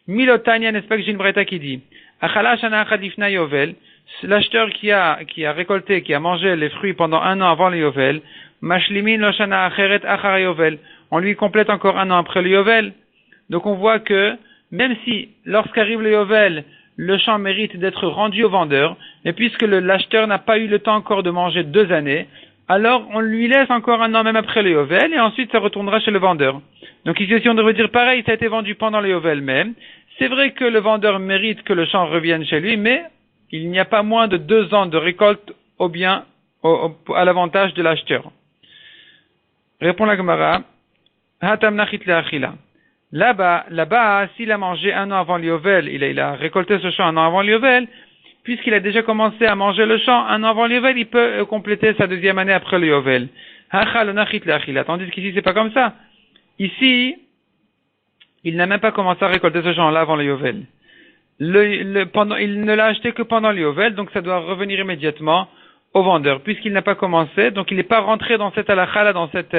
Milotania, n'est-ce pas que j'ai une braïta qui dit, Achala shana achadifna Yovel, l'acheteur qui a récolté, qui a mangé les fruits pendant 1 an avant le Yovel, mashlimin lo shana acheret achar Yovel, on lui complète encore 1 an après le Yovel. Donc on voit que, même si, lorsqu'arrive le Yovel, le champ mérite d'être rendu au vendeur, mais puisque l'acheteur n'a pas eu le temps encore de manger 2 années, alors on lui laisse encore un an même après le Yovel, et ensuite ça retournera chez le vendeur. Donc ici aussi on devrait dire pareil, ça a été vendu pendant le Yovel même. C'est vrai que le vendeur mérite que le champ revienne chez lui, mais il n'y a pas moins de 2 ans de récolte au bien, à l'avantage de l'acheteur. Répond la Gemara, Hatam nachit le'achila. Là-bas, s'il a mangé un an avant l'Yovel, il a récolté ce champ un an avant l'Yovel, puisqu'il a déjà commencé à manger le champ un an avant l'Yovel, il peut compléter sa 2e année après le Yovel. Tandis qu'ici, c'est pas comme ça. Ici, il n'a même pas commencé à récolter ce champ-là avant le Yovel. Il ne l'a acheté que pendant le Yovel, donc ça doit revenir immédiatement au vendeur. Puisqu'il n'a pas commencé, donc il n'est pas rentré dans cette halakha, dans cet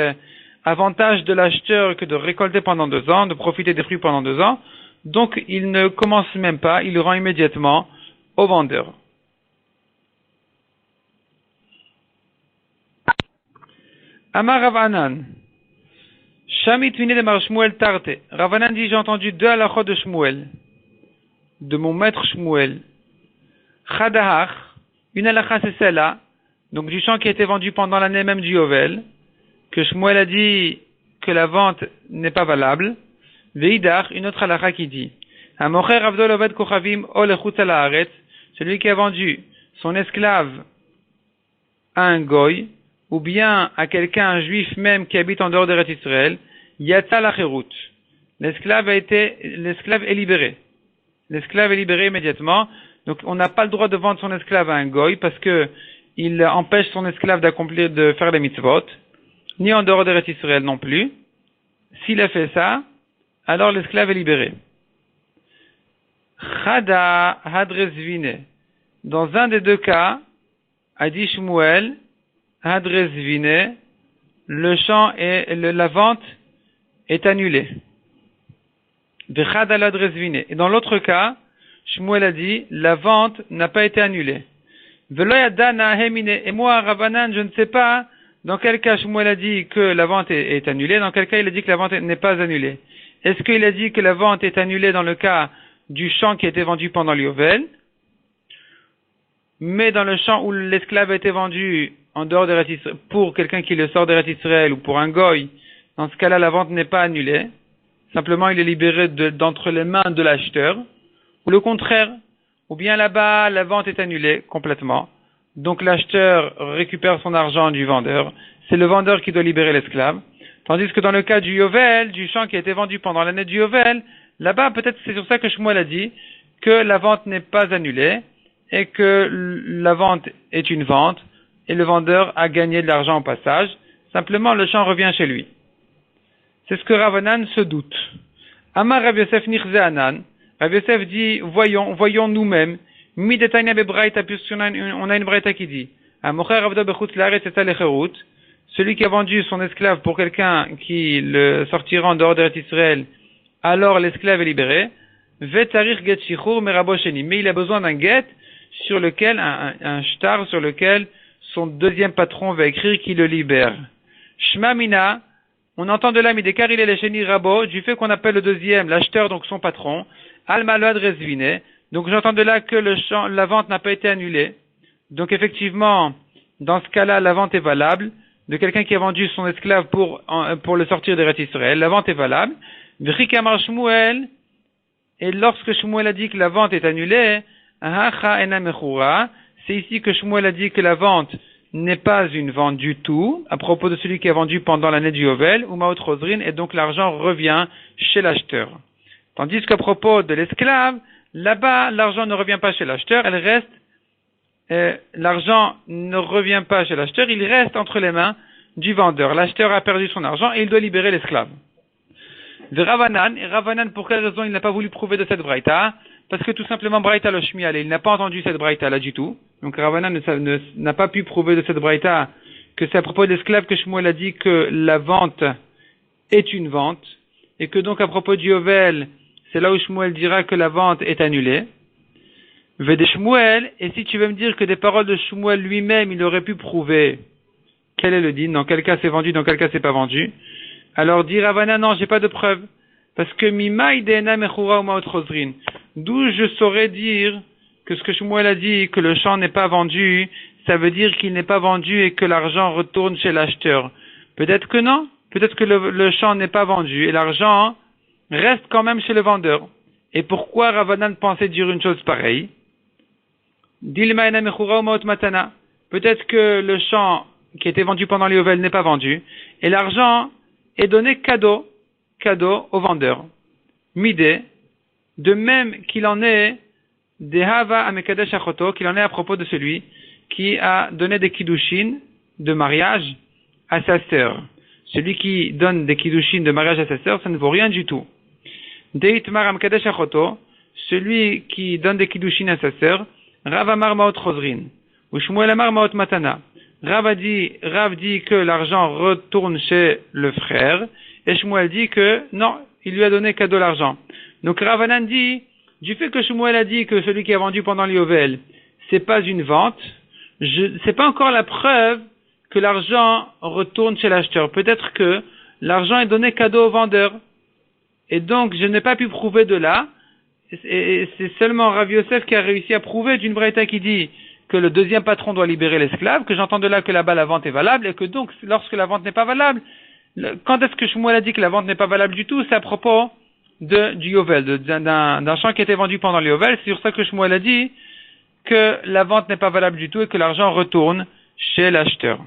avantage de l'acheteur que de récolter pendant 2 ans, de profiter des fruits pendant 2 ans. Donc il ne commence même pas, il le rend immédiatement au vendeur. Amar Rav Anan. Shamit vini de Mar Shmuel Tarte. Rav Anan dit, j'ai entendu 2 halachot de Shmuel, de mon maître Shmuel. Chadahach, une halacha c'est celle-là, donc du champ qui a été vendu pendant l'année même du Yovel, que Shmuel a dit que la vente n'est pas valable. Veidach, une autre halacha qui dit, Hamocher Avdol Oved Kochavim Ol Echutz Al Haaretz, celui qui a vendu son esclave à un goy, ou bien à quelqu'un, un juif même qui habite en dehors d'Eretz Israël, Yatsa Lacherut. L'esclave est libéré. L'esclave est libéré immédiatement. Donc, on n'a pas le droit de vendre son esclave à un goy parce que il empêche son esclave de faire les mitzvot, ni en dehors d'Eretz Israël non plus. S'il a fait ça, alors l'esclave est libéré. Chada Hadrezvine. Dans un des 2 cas, a dit Shmuel, Hadrezvine, le champ et la vente est annulée. De Chada Hadrezvine. Et dans l'autre cas, Shmuel a dit, la vente n'a pas été annulée. Veloyadana Hemine. Et moi, Rav Anan, je ne sais pas dans quel cas Shmuel a dit que la vente est annulée, dans quel cas il a dit que la vente n'est pas annulée. Est-ce qu'il a dit que la vente est annulée dans le cas du champ qui a été vendu pendant l'Yovel, mais dans le champ où l'esclave a été vendu en dehors d'Eretz Israël, pour quelqu'un qui le sort d'Eretz Israël ou pour un goy, dans ce cas-là, la vente n'est pas annulée. Simplement, il est libéré d'entre les mains de l'acheteur. Ou le contraire, ou bien là-bas, la vente est annulée complètement. Donc l'acheteur récupère son argent du vendeur. C'est le vendeur qui doit libérer l'esclave. Tandis que dans le cas du Yovel, du champ qui a été vendu pendant l'année du Yovel, là-bas, peut-être c'est sur ça que Shmuel a dit que la vente n'est pas annulée et que la vente est une vente et le vendeur a gagné de l'argent au passage. Simplement, le champ revient chez lui. C'est ce que Rav Anan se doute. Amar Rav Yosef Nichze Anan. Rav Yosef dit, voyons nous-mêmes. Midetania bebraita, puisqu'on a une braita qui dit, Amocher Avdo bechutz laaretz etza lecherut, celui qui a vendu son esclave pour quelqu'un qui le sortira en dehors d'Eretz Israël, alors l'esclave est libéré. Vetarich get shichur merabo sheni. Mais il a besoin d'un get sur lequel, un shtar sur lequel son 2e patron va écrire qu'il le libère. Shma mina, on entend de là, midekar il est le sheni rabo, du fait qu'on appelle le 2e, l'acheteur, donc son patron, al malad rezvine. Donc j'entends de là que la vente n'a pas été annulée. Donc effectivement, dans ce cas-là, la vente est valable. De quelqu'un qui a vendu son esclave pour le sortir d'Eretz Israël, la vente est valable. V'chikamar Shmuel, et lorsque Shmuel a dit que la vente est annulée, hacha ena mechura, c'est ici que Shmuel a dit que la vente n'est pas une vente du tout, à propos de celui qui a vendu pendant l'année du Yovel, ou Maot Rozrin, et donc l'argent revient chez l'acheteur. Tandis qu'à propos de l'esclave, là-bas, l'argent ne revient pas chez l'acheteur, l'argent ne revient pas chez l'acheteur, il reste entre les mains du vendeur. L'acheteur a perdu son argent et il doit libérer l'esclave. De Ravanan, pour quelle raison il n'a pas voulu prouver de cette braïta? Parce que tout simplement, braïta le shmial, il n'a pas entendu cette braïta-là du tout. Donc Ravanan n'a pas pu prouver de cette braïta que c'est à propos de l'esclave que Shmuel a dit que la vente est une vente, et que donc à propos du Yovel, c'est là où Shmuel dira que la vente est annulée. Vede Shmuel, et si tu veux me dire que des paroles de Shmuel lui-même, il aurait pu prouver quel est le din, dans quel cas c'est vendu, dans quel cas c'est pas vendu, alors dit Ravana, non, j'ai pas de preuve. Parce que Mima idena mechura ou maot rozrin. d'où je saurais dire que ce que Shmuel a dit, que le champ n'est pas vendu, ça veut dire qu'il n'est pas vendu et que l'argent retourne chez l'acheteur. Peut-être que non. Peut-être que le champ n'est pas vendu et l'argent reste quand même chez le vendeur. Et pourquoi Ravanan pensait dire une chose pareille? Peut-être que le champ qui était vendu pendant les Yovel n'est pas vendu et l'argent est donné cadeau au vendeur. Midé, de même qu'il en est des Hava Amekadesh Achoto, qu'il en est à propos de celui qui a donné des kiddushin de mariage à sa sœur. Celui qui donne des kiddushin de mariage à sa sœur, ça ne vaut rien du tout. Deitmar Amekadesh Achoto, celui qui donne des kiddushin à sa sœur, Rav Amar Maot Chozrin, ou Shmuel Amar Maot Matana. Rav dit que l'argent retourne chez le frère, et Shmuel dit que non, il lui a donné cadeau l'argent. Donc Ravanan dit, du fait que Shmuel a dit que celui qui a vendu pendant l'Yovel, c'est pas une vente, c'est pas encore la preuve que l'argent retourne chez l'acheteur. Peut-être que l'argent est donné cadeau au vendeur. Et donc, je n'ai pas pu prouver de là. Et c'est seulement Rav Yosef qui a réussi à prouver d'une braïta qui dit que le deuxième patron doit libérer l'esclave, que j'entends de là que là-bas la vente est valable, et que donc, lorsque la vente n'est pas valable, quand est-ce que Shmuel a dit que la vente n'est pas valable du tout? C'est à propos du Yovel, d'un champ qui était vendu pendant le Yovel. C'est sur ça que Shmuel a dit que la vente n'est pas valable du tout et que l'argent retourne chez l'acheteur.